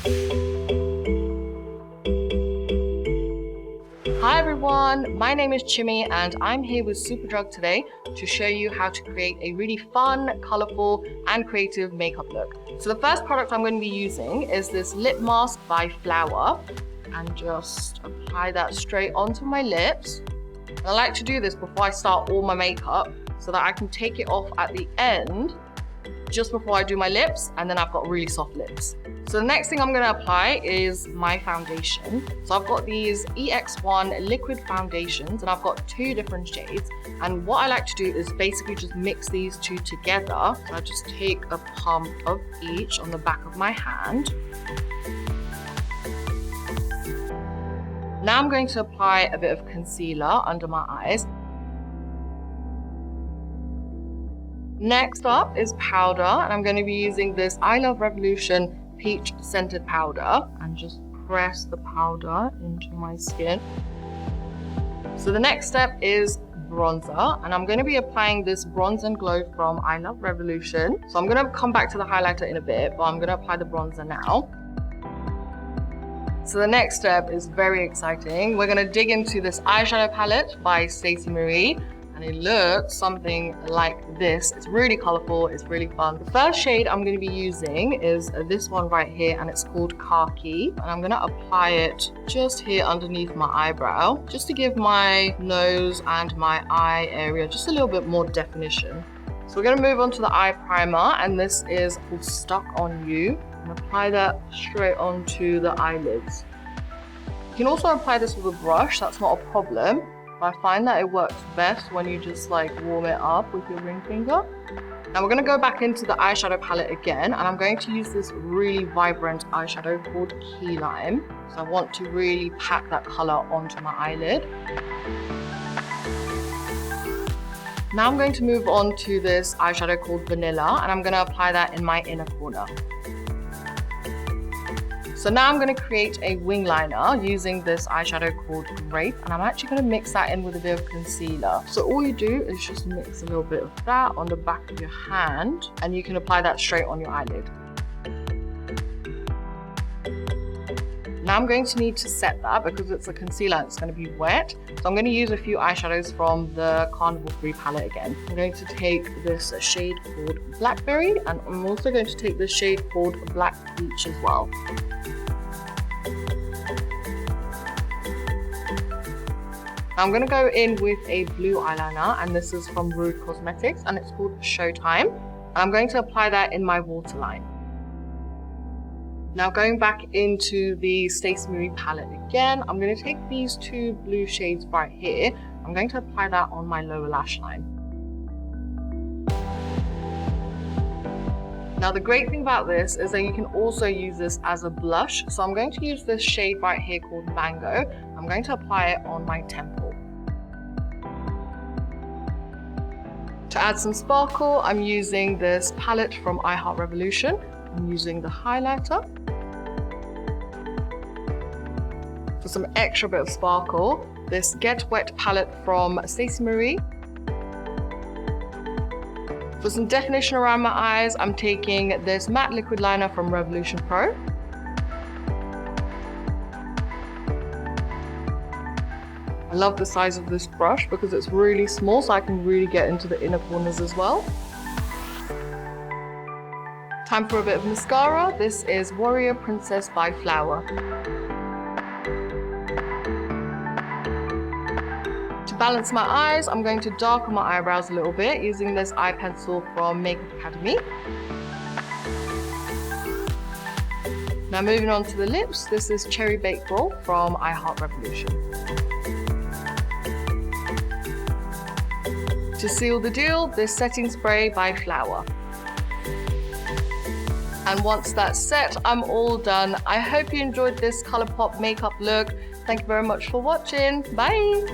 Hi everyone, my name is Chhimmi and I'm here with Superdrug today to show you how to create a really fun, colourful and creative makeup look. So the first product I'm going to be using is this lip mask by Flower, and just apply that straight onto my lips. And I like to do this before I start all my makeup so that I can take it off at the end just before I do my lips, and then I've got really soft lips. So the next thing I'm going to apply is my foundation. So I've got these EX1 liquid foundations and I've got 2 different shades. And what I like to do is basically just mix these 2 together. So I just take a pump of each on the back of my hand. Now I'm going to apply a bit of concealer under my eyes. Next up is powder, and I'm going to be using this I Love Revolution Peach Scented Powder, and just press the powder into my skin. So the next step is bronzer, and I'm going to be applying this Bronze and Glow from I Love Revolution. So I'm going to come back to the highlighter in a bit, but I'm going to apply the bronzer now. So the next step is very exciting. We're going to dig into this eyeshadow palette by Stacey Marie. And it looks something like this. It's really colorful, it's really fun. The first shade I'm going to be using is this one right here, and it's called Khaki. And I'm going to apply it just here underneath my eyebrow, just to give my nose and my eye area just a little bit more definition. So we're going to move on to the eye primer, and this is called Stuck on You. And apply that straight onto the eyelids. You can also apply this with a brush, that's not a problem. I find that it works best when you just like warm it up with your ring finger. Now we're going to go back into the eyeshadow palette again, and I'm going to use this really vibrant eyeshadow called Key Lime. So I want to really pack that color onto my eyelid. Now I'm going to move on to this eyeshadow called Vanilla, and I'm going to apply that in my inner corner. So now I'm going to create a wing liner using this eyeshadow called Grape, and I'm actually going to mix that in with a bit of concealer. So all you do is just mix a little bit of that on the back of your hand, and you can apply that straight on your eyelid. Now I'm going to need to set that because it's a concealer, it's going to be wet. So I'm going to use a few eyeshadows from the Carnival 3 palette again. I'm going to take this shade called Blackberry, and I'm also going to take this shade called Black Peach as well. I'm going to go in with a blue eyeliner, and this is from Rude Cosmetics, and it's called Showtime. And I'm going to apply that in my waterline. Now going back into the Stacey Marie palette again, I'm going to take these 2 blue shades right here. I'm going to apply that on my lower lash line. Now the great thing about this is that you can also use this as a blush. So I'm going to use this shade right here called Mango. I'm going to apply it on my temple. To add some sparkle, I'm using this palette from I Heart Revolution. I'm using the highlighter. For some extra bit of sparkle, this Get Wet palette from Stacey Marie. For some definition around my eyes, I'm taking this matte liquid liner from Revolution Pro. I love the size of this brush because it's really small, so I can really get into the inner corners as well. Time for a bit of mascara. This is Warrior Princess by Flower. To balance my eyes, I'm going to darken my eyebrows a little bit using this eye pencil from Makeup Academy. Now moving on to the lips, this is Cherry Baked Roll from I Heart Revolution. To seal the deal, this setting spray by Flower. And once that's set, I'm all done. I hope you enjoyed this ColourPop makeup look. Thank you very much for watching. Bye!